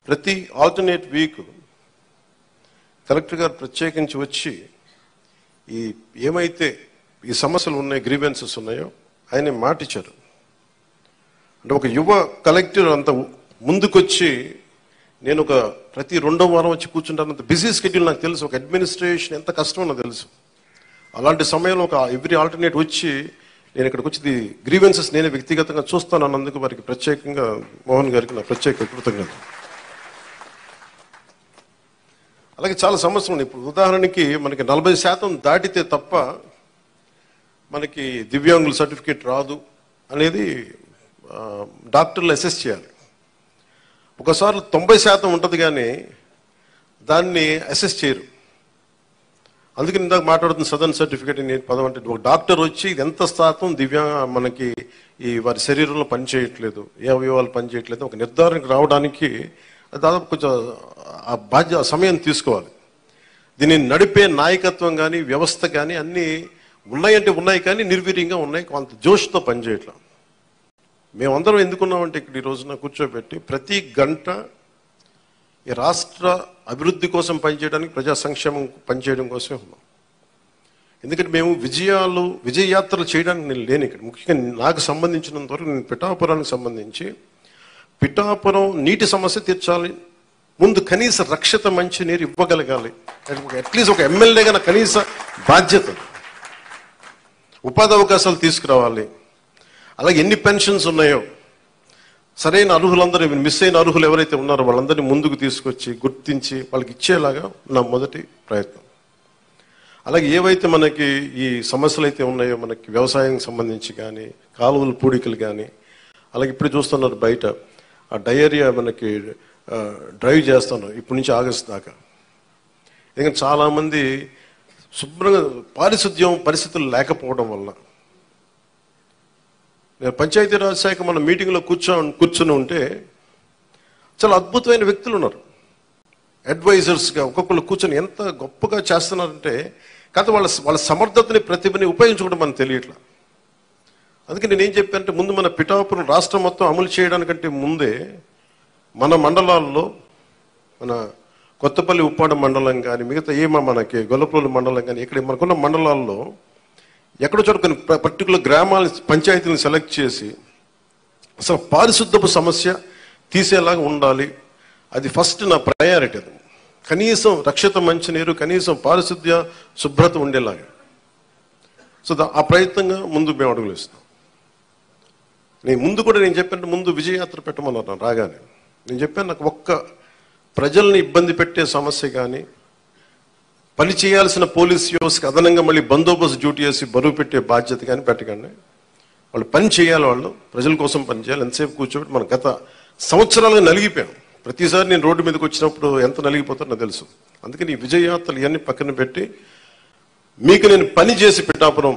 ప్రతి alternate week collector గారు ప్రత్యేకించి వచ్చి ఈ ఏమైతే ఈ సమస్యలు ఉన్నాయి, గ్రీవెన్సెస్ ఉన్నాయో ఆయన మాట ఇచ్చారు. అంటే ఒక యువ కలెక్టర్ అంత ముందుకొచ్చి నేను ఒక ప్రతి 2వ వారం వచ్చి కూర్చుంటానంత బిజీ షెడ్యూల్ నాకు తెలుసు. ఒక అడ్మినిస్ట్రేషన్ ఎంత కష్టమో నాకు తెలుసు. అలాంటి సమయంలో ఒక ఎవ్రీ ఆల్టర్నేట్ వచ్చి నేను ఇక్కడికి వచ్చి గ్రీవెన్సెస్ నేనే వ్యక్తిగతంగా చూస్తాను అన్నందుకు వారికి ప్రత్యేకంగా మోహన్ గారికి నా ప్రత్యేక కృతజ్ఞత. అలాగే చాలా సమస్యలు ఉన్నాయి. ఇప్పుడు ఉదాహరణకి మనకి 40% దాటితే తప్ప మనకి దివ్యాంగుల సర్టిఫికేట్ రాదు అనేది డాక్టర్లు అసెస్ చేయాలి. ఒకసారి 90% ఉంటుంది కానీ దాన్ని అసెస్ చేయరు. అందుకని ఇందాక మాట్లాడుతున్న సదరన్ సర్టిఫికేట్ నేను పదం అంటే ఒక డాక్టర్ వచ్చి ఇది ఎంత శాతం మనకి ఈ వారి శరీరంలో పనిచేయట్లేదు, ఏ అవయవాలు పనిచేయట్లేదు ఒక నిర్ధారణకు రావడానికి దాదాపు కొంచెం ఆ సమయం తీసుకోవాలి. దీన్ని నడిపే నాయకత్వం కానీ వ్యవస్థ కానీ అన్నీ ఉన్నాయంటే ఉన్నాయి కానీ నిర్వీర్యంగా ఉన్నాయి, కొంత జోష్తో పనిచేయట్లా. మేమందరం ఎందుకున్నామంటే ఇక్కడ ఈ రోజున కూర్చోబెట్టి ప్రతి గంట ఈ రాష్ట్ర అభివృద్ధి కోసం పనిచేయడానికి, ప్రజా సంక్షేమం పనిచేయడం కోసమే ఉన్నాం. ఎందుకంటే మేము విజయయాత్రలు చేయడానికి నేను లేను ఇక్కడ. ముఖ్యంగా నాకు సంబంధించినంత వరకు నేను పిఠాపురానికి సంబంధించి పిఠాపురం నీటి సమస్య తీర్చాలి, ముందు కనీస రక్షిత మంచి నీరు ఇవ్వగలగాలి, అట్లీస్ట్ ఒక ఎమ్మెల్యేగా నా కనీస బాధ్యత. ఉపాధి అవకాశాలు తీసుకురావాలి. అలాగే ఎన్ని పెన్షన్స్ ఉన్నాయో సరైన అర్హులందరూ, మిస్ అయిన అర్హులు ఎవరైతే ఉన్నారో వాళ్ళందరినీ ముందుకు తీసుకొచ్చి గుర్తించి వాళ్ళకి ఇచ్చేలాగా నా మొదటి ప్రయత్నం. అలాగే ఏవైతే మనకి ఈ సమస్యలు అయితే ఉన్నాయో మనకి వ్యవసాయం సంబంధించి కానీ, కాలువల పూడికలు కానీ, అలాగే ఇప్పుడు చూస్తున్నారు బయట ఆ డయేరియా మనకి డ్రైవ్ చేస్తాను ఇప్పటి నుంచి ఆగస్టు దాకా. ఎందుకంటే చాలామంది శుభ్రంగా పారిశుద్ధ్యం పరిస్థితులు లేకపోవడం వల్ల. నేను పంచాయతీరాజ్ శాఖ మన మీటింగ్లో కూర్చొని ఉంటే చాలా అద్భుతమైన వ్యక్తులు ఉన్నారు, అడ్వైజర్స్గా ఒక్కొక్కరు కూర్చొని ఎంత గొప్పగా చేస్తున్నారంటే కాదు వాళ్ళ సమర్థతని ప్రతిభని ఉపయోగించుకోవడం మనకు తెలియట్లా. అందుకే నేనేం చెప్పానంటే ముందు మన పిఠాపురం రాష్ట్రం మొత్తం అమలు చేయడానికంటే ముందే మన మండలాల్లో, మన కొత్తపల్లి ఉప్పాడ మండలం కానీ మిగతా మనకి గొల్లపల్లి మండలం కానీ ఇక్కడ మనకున్న మండలాల్లో ఎక్కడో చోట కొన్ని పర్టికులర్ గ్రామాల పంచాయతీలను సెలెక్ట్ చేసి అసలు పారిశుద్ధపు సమస్య తీసేలాగా ఉండాలి. అది ఫస్ట్ నా ప్రయారిటీ. అది కనీసం రక్షిత మంచినీరు, కనీసం పారిశుద్ధ్య శుభ్రత ఉండేలాగా. సో ఆ ప్రయత్నంగా ముందు మేము అడుగులు ఇస్తాం. నేను చెప్పాను ముందు విజయయాత్ర పెట్టమన్నారు రాగానే. నేను చెప్పాను నాకు ఒక్క ప్రజల్ని ఇబ్బంది పెట్టే సమస్య కానీ, పని చేయాల్సిన పోలీస్ వ్యవస్థకి అదనంగా మళ్ళీ బందోబస్తు డ్యూటీ చేసి బరువు పెట్టే బాధ్యత కానీ పెట్టకండి. వాళ్ళు పని చేయాలి, వాళ్ళు ప్రజల కోసం పని చేయాలి. ఎంతసేపు కూర్చోబెట్టి మనం గత సంవత్సరాలుగా నలిగిపోయాం. ప్రతిసారి నేను రోడ్డు మీదకి వచ్చినప్పుడు ఎంత నలిగిపోతారో నాకు తెలుసు. అందుకని ఈ విజయయాత్రలు ఇవన్నీ పక్కన పెట్టి మీకు నేను పని చేసి పిఠాపురం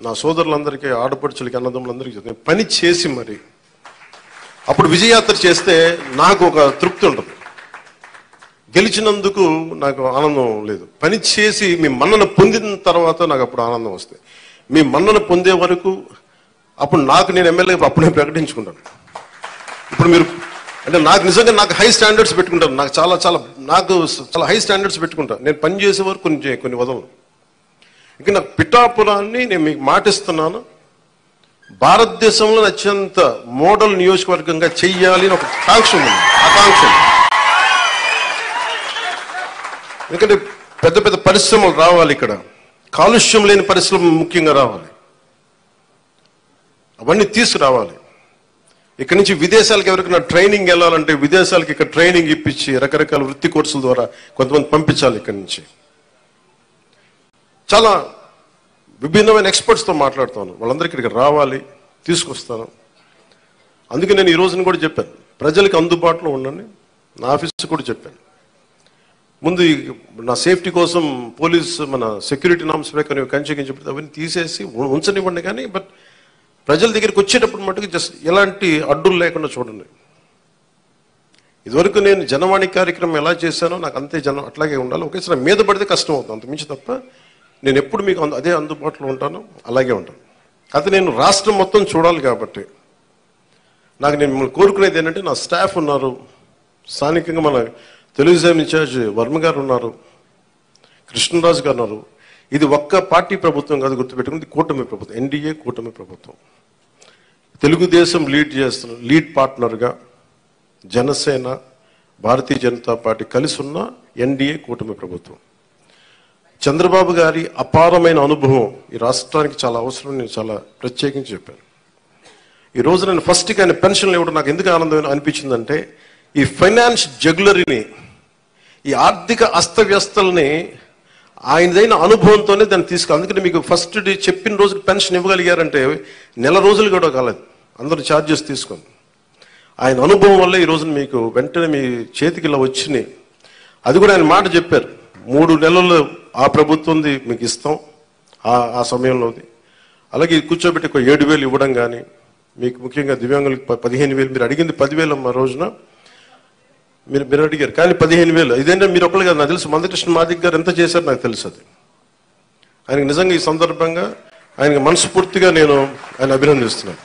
నా సోదరులందరికీ, ఆడపడుచులకి, అన్నదమ్ములందరికీ నేను పని చేసి మరి అప్పుడు విజయయాత్ర చేస్తే నాకు ఒక తృప్తి ఉంటుంది. గెలిచినందుకు నాకు ఆనందం లేదు, పని చేసి మీ మన్నన పొందిన తర్వాత నాకు అప్పుడు ఆనందం వస్తుంది. మీ మన్నన పొందే వరకు అప్పుడు నేను ఎమ్మెల్యే అప్పుడే ప్రకటించుకుంటాను. ఇప్పుడు మీరు అంటే నాకు నిజంగా హై స్టాండర్డ్స్ పెట్టుకుంటాను. నాకు చాలా హై స్టాండర్డ్స్ పెట్టుకుంటాను. నేను పని చేసే వరకు కొన్ని వదలను. ఇక నాకు పిఠాపురాన్ని నేను మీకు మాటిస్తున్నాను, భారతదేశంలో అత్యంత మోడల్ నియోజకవర్గంగా చెయ్యాలి అని ఒక ఆకాంక్ష ఉంది. ఎందుకంటే పెద్ద పెద్ద పరిశ్రమలు రావాలి, ఇక్కడ కాలుష్యం లేని పరిశ్రమలు ముఖ్యంగా రావాలి, అవన్నీ తీసుకురావాలి. ఇక్కడ నుంచి విదేశాలకు ఎవరికైనా ట్రైనింగ్ వెళ్ళాలంటే విదేశాలకు ఇక్కడ ట్రైనింగ్ ఇప్పించి రకరకాల వృత్తి కోర్సుల ద్వారా కొంతమంది పంపించాలి. ఇక్కడి నుంచి చాలా విభిన్నమైన ఎక్స్పర్ట్స్తో మాట్లాడుతాను, వాళ్ళందరికీ ఇక్కడికి రావాలి, తీసుకొస్తాను. అందుకే నేను ఈ రోజున కూడా చెప్పాను, ప్రజలకు అందుబాటులో ఉండండి. నా ఆఫీస్ కూడా చెప్పాను, ముందు నా సేఫ్టీ కోసం పోలీస్ మన సెక్యూరిటీ నామ్స్ ప్రకారం కంచె అవన్నీ తీసేసి ఉంచనివ్వండి, కానీ బట్ ప్రజల దగ్గరికి వచ్చేటప్పుడు మటుకు జస్ట్ ఎలాంటి అడ్డులు లేకుండా చూడండి. ఇదివరకు నేను జనవాణి కార్యక్రమం ఎలా చేశానో నాకు అంతే అట్లాగే ఉండాలి. ఒకేసారి మీద పడితే కష్టం అవుతుంది, అంతమించి తప్ప నేను ఎప్పుడు మీకు అదే అందుబాటులో ఉంటాను, అలాగే ఉంటాను. అయితే నేను రాష్ట్రం మొత్తం చూడాలి కాబట్టి నేను మిమ్మల్ని కోరుకునేది ఏంటంటే, నా స్టాఫ్ ఉన్నారు, స్థానికంగా మన తెలుగుదేశం ఇన్ఛార్జ్ వర్మ గారు ఉన్నారు, కృష్ణరాజు గారు ఉన్నారు. ఇది ఒక్క పార్టీ ప్రభుత్వం కాదు, గుర్తుపెట్టుకుంది కూటమి ప్రభుత్వం, ఎన్డీఏ కూటమి ప్రభుత్వం. తెలుగుదేశం లీడ్ పార్ట్నర్గా జనసేన, భారతీయ జనతా పార్టీ కలిసి ఉన్న ఎన్డీఏ కూటమి ప్రభుత్వం. చంద్రబాబు గారి అపారమైన అనుభవం ఈ రాష్ట్రానికి చాలా అవసరం. నేను చాలా ప్రత్యేకించి చెప్పాను. ఈరోజు నేను ఫస్ట్కి ఆయన పెన్షన్లు ఇవ్వడం నాకు ఎందుకు ఆనందం అనిపించిందంటే, ఈ ఫైనాన్స్ జగ్యులరీని, ఈ ఆర్థిక అస్తవ్యస్తల్ని ఆయనదైన అనుభవంతోనే దాన్ని తీసుకు. అందుకని మీకు ఫస్ట్ డే చెప్పిన రోజుకి పెన్షన్ ఇవ్వగలిగారంటే నెల రోజులు కూడా కాలేదు, అందరూ ఛార్జెస్ తీసుకొని. ఆయన అనుభవం వల్ల ఈ రోజున మీకు వెంటనే మీ చేతికి ఇలా వచ్చినాయి. అది కూడా ఆయన మాట చెప్పారు, 3 నెలలు ఆ ప్రభుత్వంది మీకు ఇస్తాం ఆ సమయంలోది. అలాగే కూర్చోబెట్టి ఒక 7,000 ఇవ్వడం కానీ, మీకు ముఖ్యంగా దివ్యాంగులకు 15,000, మీరు అడిగింది 10,000 ఆ రోజున మీరు అడిగారు, కానీ 15,000. ఇదేంటే మీరు ఒకళ్ళు కాదు, నాకు తెలుసు మందకృష్ణ మాదిక్ గారు ఎంత చేశారు నాకు తెలుసు. అది ఆయనకి నిజంగా ఈ సందర్భంగా ఆయనకి మనస్ఫూర్తిగా నేను ఆయన అభినందిస్తున్నాను.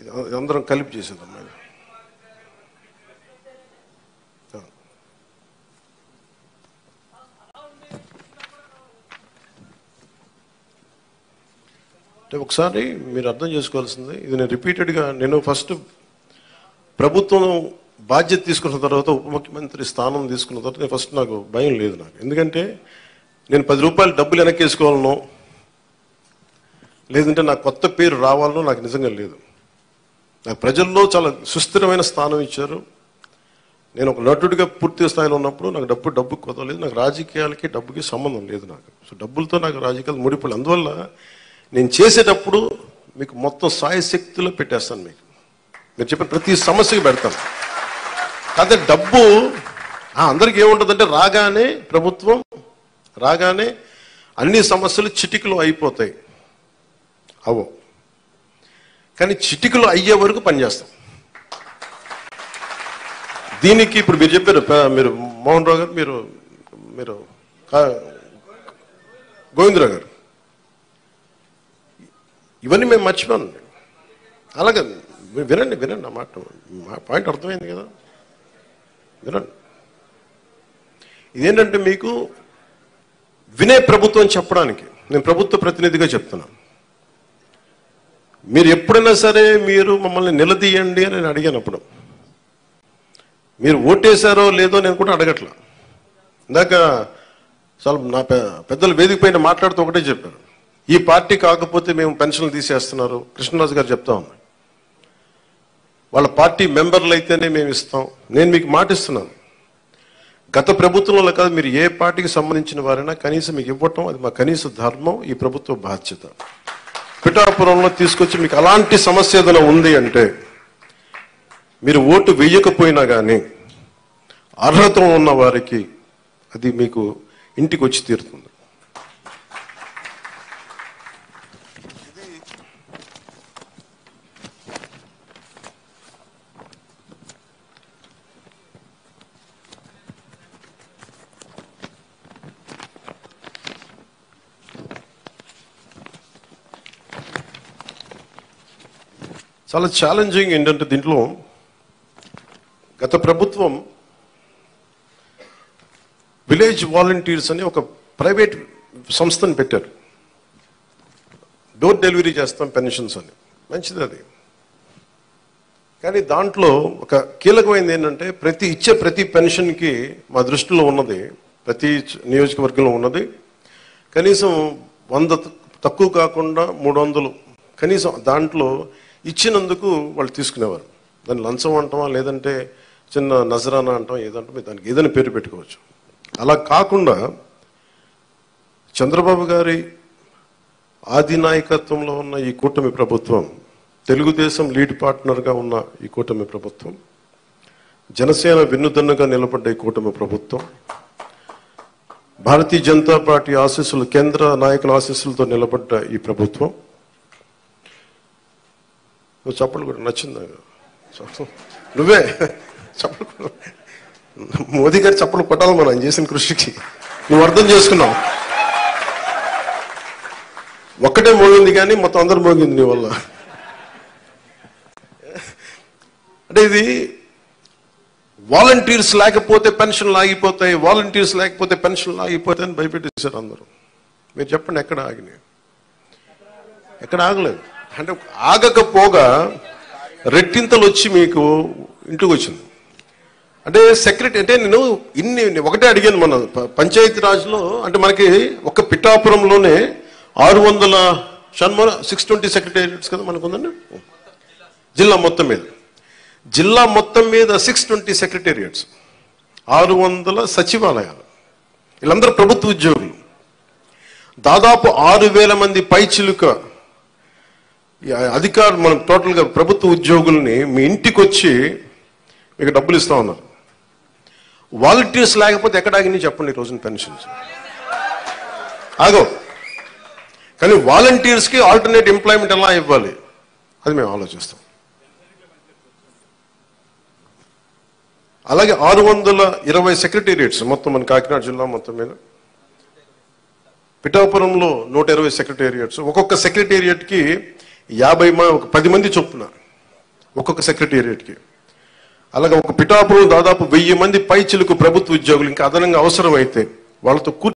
ఇది అందరం కలిపి చేసేదమ్మా. అంటే ఒకసారి మీరు అర్థం చేసుకోవాల్సింది, ఇది నేను రిపీటెడ్గా, నేను ఫస్ట్ ప్రభుత్వం బాధ్యత తీసుకున్న తర్వాత, ఉప ముఖ్యమంత్రి స్థానం తీసుకున్న తర్వాత నేను ఫస్ట్ నాకు భయం లేదు నాకు. ఎందుకంటే నేను 10 రూపాయలు డబ్బులు వెనక్కేసుకోవాలనో లేదంటే నాకు కొత్త పేరు రావాలనో నాకు నిజంగా లేదు. నాకు ప్రజల్లో చాలా సుస్థిరమైన స్థానం ఇచ్చారు. నేను ఒక నటుడిగా పూర్తి స్థాయిలో ఉన్నప్పుడు నాకు డబ్బు కొదవలేదు. నాకు రాజకీయాలకి డబ్బుకి సంబంధం లేదు నాకు. సో డబ్బులతో నాకు రాజకీయాలు ముడిపడి, అందువల్ల నేను చేసేటప్పుడు మీకు మొత్తం సాయశక్తిలో పెట్టేస్తాను. మీరు చెప్పిన ప్రతి సమస్యకి పెడతాను. కాకపోతే డబ్బు అందరికీ ఏముంటుందంటే, ప్రభుత్వం రాగానే అన్ని సమస్యలు చిటికలో అయిపోతాయి. అవో, కానీ చిటికలో అయ్యే వరకు పనిచేస్తాం. దీనికి ఇప్పుడు మీరు చెప్పారు, మీరు మోహన్ రావు గారు, మీరు గోవిందరావు గారు, ఇవన్నీ మేము మర్చిపోను. అలాగే వినండి నా మాట, మా పాయింట్ అర్థమైంది కదా, వినండి. ఇదేంటంటే మీకు వినే ప్రభుత్వం చెప్పడానికి నేను ప్రభుత్వ ప్రతినిధిగా చెప్తున్నాను. మీరు ఎప్పుడైనా సరే మీరు మమ్మల్ని నిలదీయండి అని నేను అడిగానప్పుడు, మీరు ఓటేశారో లేదో నేను కూడా అడగట్లా. ఇందాక చాలా నా పెద్దలు వేదిక పైన మాట్లాడుతూ ఒకటే చెప్పారు, ఈ పార్టీ కాకపోతే మేము పెన్షన్లు తీసేస్తున్నారు. కృష్ణరాజు గారు చెప్తా ఉన్నారు, వాళ్ళ పార్టీ మెంబర్లు అయితేనే మేము ఇస్తాం. నేను మీకు మాటిస్తున్నాను, గత ప్రభుత్వంలో కాదు, మీరు ఏ పార్టీకి సంబంధించిన వారైనా కనీసం మీకు ఇవ్వటం అది మా కనీస ధర్మం, ఈ ప్రభుత్వ బాధ్యత. పిఠాపురంలో తీసుకొచ్చి మీకు అలాంటి సమస్య ఏదైనా ఉంది అంటే, మీరు ఓటు వేయకపోయినా కానీ అర్హత ఉన్న వారికి అది మీకు ఇంటికి వచ్చి తీరుతుంది. చాలా ఛాలెంజింగ్ ఏంటంటే, దీంట్లో గత ప్రభుత్వం విలేజ్ వాలంటీర్స్ అని ఒక ప్రైవేట్ సంస్థను పెట్టారు. డోర్ డెలివరీ చేస్తాం పెన్షన్స్ అని, మంచిది అది. కానీ దాంట్లో ఒక కీలకమైనది ఏంటంటే, ప్రతి పెన్షన్కి మా దృష్టిలో ఉన్నది, ప్రతి నియోజకవర్గంలో ఉన్నది కనీసం 100 తక్కువ కాకుండా 300 కనీసం దాంట్లో ఇచ్చినందుకు వాళ్ళు తీసుకునేవారు. దాన్ని లంచం అంటామా, లేదంటే చిన్న నజరానా అంటాం, ఏదంటే దానికి ఏదైనా పేరు పెట్టుకోవచ్చు. అలా కాకుండా చంద్రబాబు గారి ఆధినాయకత్వంలో ఉన్న ఈ కూటమి ప్రభుత్వం, తెలుగుదేశం లీడ్ పార్ట్నర్గా ఉన్న ఈ కూటమి ప్రభుత్వం, జనసేన వెన్నుదన్నుగా నిలబడ్డ ఈ కూటమి ప్రభుత్వం, భారతీయ జనతా పార్టీ ఆశీస్సులు, కేంద్ర నాయకుల ఆశీస్సులతో నిలబడ్డ ఈ ప్రభుత్వం. నువ్వు చప్పలు కూడా నచ్చిందా? నువ్వే చప్పలు, మోదీ గారి చప్పలు కొట్టాలి మనం చేసిన కృషికి. నువ్వు అర్థం చేసుకున్నావు. ఒక్కటే మోగింది కానీ మొత్తం అందరూ మోగింది నీ వల్ల. అంటే ఇది వాలంటీర్స్ లేకపోతే పెన్షన్లు ఆగిపోతాయి, వాలంటీర్స్ లేకపోతే పెన్షన్లు ఆగిపోతాయి అని భయపెట్టేశారు అందరూ. మీరు చెప్పండి ఎక్కడ ఆగినాయి? ఎక్కడ ఆగలేదు. అంటే ఆగకపోగా రెట్టింతలు వచ్చి మీకు ఇంటికి వచ్చింది. అంటే సెక్రటరీ అంటే నేను ఒకటే అడిగాను మన పంచాయతీ రాజ్లో. అంటే మనకి ఒక పిఠాపురంలోనే 620 సెక్రటేరియట్స్ కదా మనకు ఉందండి. జిల్లా మొత్తం మీద 620 సెక్రటేరియట్స్, 600 సచివాలయాలు. వీళ్ళందరూ ప్రభుత్వ ఉద్యోగులు. దాదాపు 6,000 మంది పైచిలుక అధికారులు మనం టోటల్గా ప్రభుత్వ ఉద్యోగుల్ని మీ ఇంటికి వచ్చి మీకు డబ్బులు ఇస్తా ఉన్నారు. వాలంటీర్స్ లేకపోతే ఎక్కడ ఆగినాయి చెప్పండి ఈ రోజున పెన్షన్స్? ఆగో. కానీ వాలంటీర్స్కి ఆల్టర్నేట్ ఎంప్లాయ్మెంట్ ఎలా ఇవ్వాలి అది మేము ఆలోచిస్తాం. అలాగే 620 సెక్రటేరియట్స్ మొత్తం మన కాకినాడ జిల్లా మొత్తం మీద. పిఠాపురంలో 120 సెక్రటేరియట్స్. ఒక్కొక్క సెక్రటేరియట్కి 10 మంది చొప్పున ఒక్కొక్క సెక్రటేరియట్కి. అలాగే ఒక పిఠాపురం దాదాపు 1000 మంది పైచిలకు ప్రభుత్వ ఉద్యోగులు ఇంకా అదనంగా అవసరమైతే వాళ్ళతో